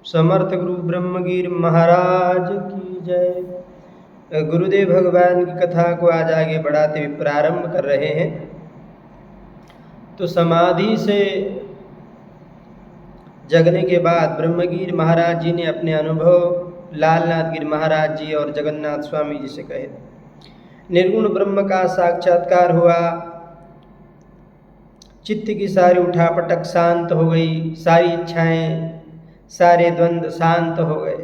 समर्थ गुरु ब्रह्मगिर महाराज की जय। गुरुदेव भगवान की कथा को आज आगे बढ़ाते हुए प्रारंभ कर रहे हैं। तो समाधि से जगने के बाद ब्रह्मगिर महाराज जी ने अपने अनुभव लालनाथ गिर महाराज जी और जगन्नाथ स्वामी जी से कहे। निर्गुण ब्रह्म का साक्षात्कार हुआ, चित्त की सारी उठापटक शांत हो गई, सारी इच्छाएं, सारे द्वंद्व शांत हो गए,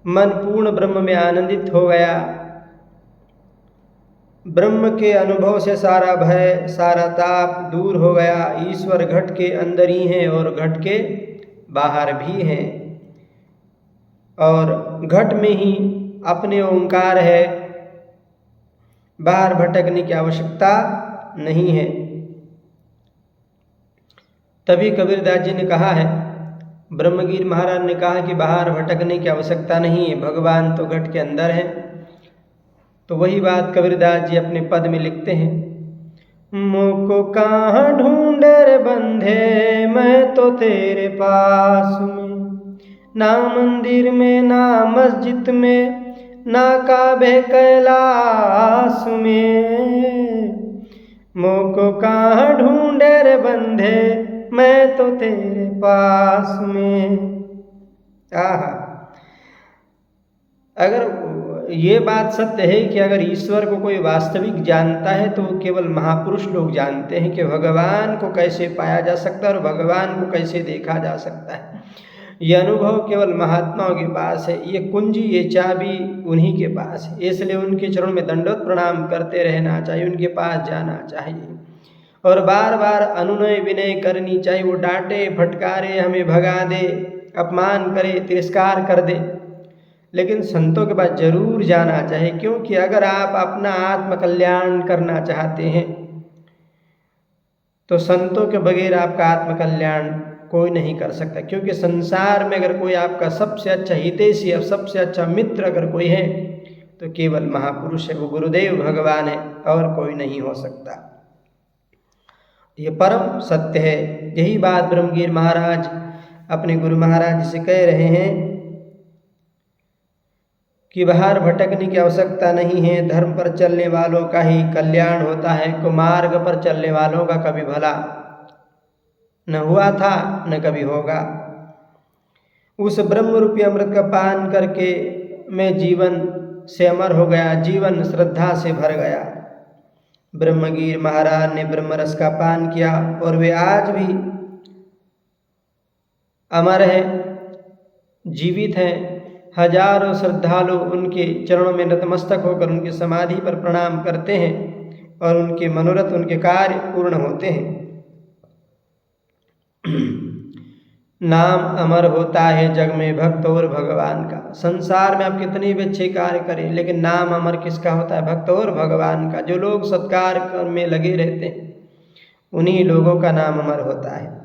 मन पूर्ण ब्रह्म में आनंदित हो गया। ब्रह्म के अनुभव से सारा भय, सारा ताप दूर हो गया। ईश्वर घट के अंदर ही हैं और घट के बाहर भी हैं, और घट में ही अपने ओंकार है, बाहर भटकने की आवश्यकता नहीं है। तभी कबीरदास जी ने कहा है, ब्रह्मगिर महाराज ने कहा कि बाहर भटकने की आवश्यकता नहीं है, भगवान तो घट के अंदर है। तो वही बात कबीरदास जी अपने पद में लिखते हैं, मोको कहाँ ढूंढे रे बंधे, मैं तो तेरे पास में, ना मंदिर में ना मस्जिद में, ना काबे कैलाश में। मोको कहाँ ढूंढे रे बंधे, मैं तो तेरे पास में। आहा, अगर ये बात सत्य है कि अगर ईश्वर को कोई वास्तविक जानता है तो वो केवल महापुरुष लोग जानते हैं कि भगवान को कैसे पाया जा सकता है और भगवान को कैसे देखा जा सकता है। ये अनुभव केवल महात्माओं के पास है, ये कुंजी, ये चाबी उन्हीं के पास है। इसलिए उनके चरणों में दंडवत प्रणाम करते रहना चाहिए, उनके पास जाना चाहिए और बार बार अनुनय विनय करनी चाहिए। वो डांटे फटकारे, हमें भगा दे, अपमान करे, तिरस्कार कर दे, लेकिन संतों के पास जरूर जाना चाहिए। क्योंकि अगर आप अपना आत्म कल्याण करना चाहते हैं तो संतों के बगैर आपका आत्म कल्याण कोई नहीं कर सकता। क्योंकि संसार में अगर कोई आपका सबसे अच्छा हितैषी और सबसे अच्छा मित्र अगर कोई है तो केवल महापुरुष है, वो गुरुदेव भगवान है और कोई नहीं हो सकता। ये परम सत्य है। यही बात ब्रह्मगिर महाराज अपने गुरु महाराज से कह रहे हैं कि बाहर भटकने की आवश्यकता नहीं है, धर्म पर चलने वालों का ही कल्याण होता है, कुमार्ग पर चलने वालों का कभी भला न हुआ था न कभी होगा। उस ब्रह्म रूपी अमृत का पान करके मैं जीवन से अमर हो गया, जीवन श्रद्धा से भर गया। ब्रह्मगिर महाराज ने ब्रह्म रस का पान किया और वे आज भी अमर हैं, जीवित हैं। हजारों श्रद्धालु उनके चरणों में नतमस्तक होकर उनकी समाधि पर प्रणाम करते हैं और उनके मनोरथ, उनके कार्य पूर्ण होते हैं। नाम अमर होता है जग में भक्त और भगवान का। संसार में आप कितने भी अच्छे कार्य करें, लेकिन नाम अमर किसका होता है? भक्त और भगवान का। जो लोग सत्कार में लगे रहते हैं उन्हीं लोगों का नाम अमर होता है।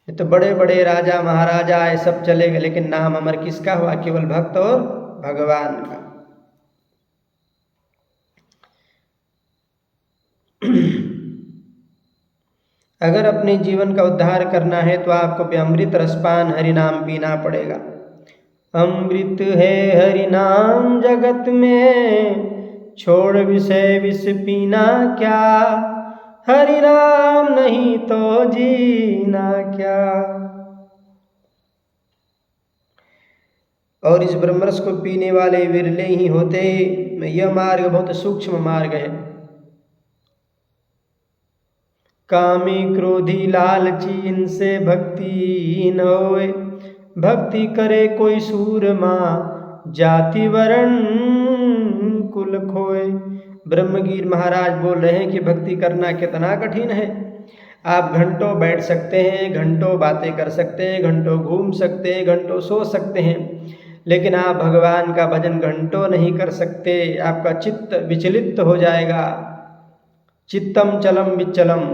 तो बड़े बड़े राजा महाराजा आए, सब चले गए, लेकिन नाम अमर किसका हुआ? केवल भक्त और भगवान का। अगर अपने जीवन का उद्धार करना है तो आपको अमृत रसपान हरि नाम पीना पड़ेगा। अमृत है हरि नाम जगत में, छोड़ विषय विष पीना क्या, हरि नाम नहीं तो जीना क्या। और इस ब्रह्मरस को पीने वाले विरले ही होते। यह मार्ग बहुत सूक्ष्म मार्ग है। कामी क्रोधी लालची इनसे भक्ति न होए, भक्ति करे कोई सूरमा, जाति वर्ण कुल खोए। ब्रह्मगिर महाराज बोल रहे हैं कि भक्ति करना कितना कठिन है। आप घंटों बैठ सकते हैं, घंटों बातें कर सकते हैं, घंटों घूम सकते हैं, घंटों सो सकते हैं, लेकिन आप भगवान का भजन घंटों नहीं कर सकते। आपका चित्त विचलित हो जाएगा। चित्तम चलम विचलम।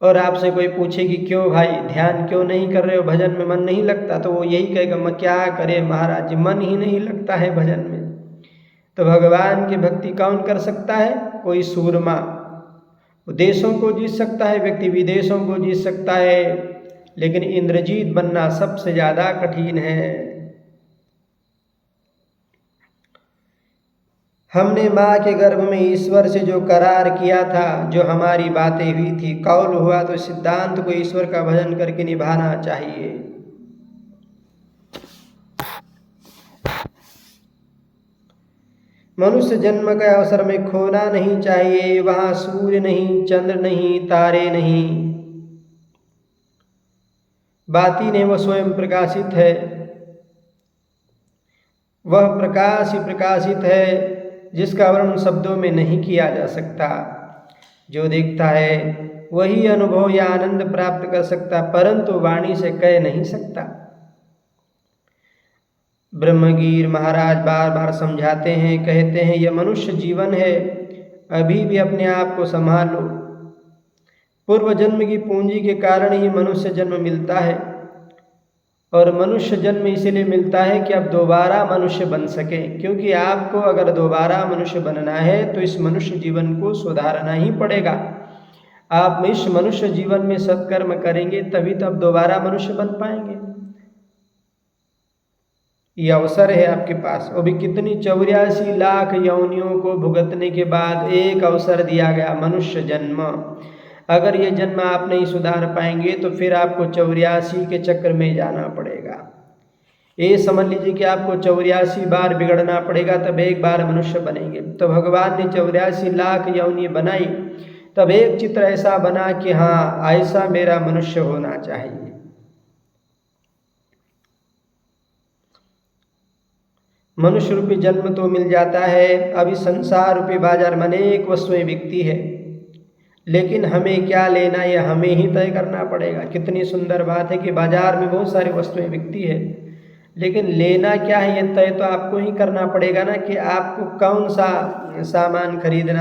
और आपसे कोई पूछे कि क्यों भाई ध्यान क्यों नहीं कर रहे हो, भजन में मन नहीं लगता, तो वो यही कहेगा मैं क्या करे महाराज जी, मन ही नहीं लगता है भजन में। तो भगवान की भक्ति कौन कर सकता है? कोई सूरमा, देशों को जीत सकता है व्यक्ति, विदेशों को जीत सकता है, लेकिन इंद्रजीत बनना सबसे ज़्यादा कठिन है। हमने माँ के गर्भ में ईश्वर से जो करार किया था, जो हमारी बातें हुई थी, कौल हुआ, तो सिद्धांत को ईश्वर का भजन करके निभाना चाहिए। मनुष्य जन्म के अवसर में खोना नहीं चाहिए। वहां सूर्य नहीं, चंद्र नहीं, तारे नहीं, बाती नहीं, वह स्वयं प्रकाशित है। वह प्रकाश ही प्रकाशित है जिसका वर्णन शब्दों में नहीं किया जा सकता। जो देखता है वही अनुभव या आनंद प्राप्त कर सकता, परंतु वाणी से कह नहीं सकता। ब्रह्मगीर महाराज बार बार समझाते हैं, कहते हैं यह मनुष्य जीवन है, अभी भी अपने आप को संभालो। पूर्व जन्म की पूंजी के कारण ही मनुष्य जन्म मिलता है, और मनुष्य जन्म इसलिए मिलता है कि आप दोबारा मनुष्य बन सके। क्योंकि आपको अगर दोबारा मनुष्य बनना है तो इस मनुष्य जीवन को सुधारना ही पड़ेगा। आप इस मनुष्य जीवन में सत्कर्म करेंगे तभी तो आप दोबारा मनुष्य बन पाएंगे। ये अवसर है आपके पास, वो भी कितनी 84 लाख योनियों को भुगतने के बाद एक अवसर दिया गया, मनुष्य जन्म। अगर ये जन्म आप नहीं सुधार पाएंगे तो फिर आपको 84 के चक्कर में जाना पड़ेगा। ये समझ लीजिए कि आपको 84 बार बिगड़ना पड़ेगा तब एक बार मनुष्य बनेंगे। तो भगवान ने 84 लाख योनि बनाई, तब एक चित्र ऐसा बना कि हाँ, ऐसा मेरा मनुष्य होना चाहिए। मनुष्य रूपी जन्म तो मिल जाता है। अभी संसार रूपी बाजार में अनेक वस्तुएं बिकती है, लेकिन हमें क्या लेना यह हमें ही तय करना पड़ेगा। कितनी सुंदर बात है कि बाजार में बहुत सारी वस्तुएं बिकती है, लेकिन लेना क्या है यह तय तो आपको ही करना पड़ेगा ना, कि आपको कौन सा सामान खरीदना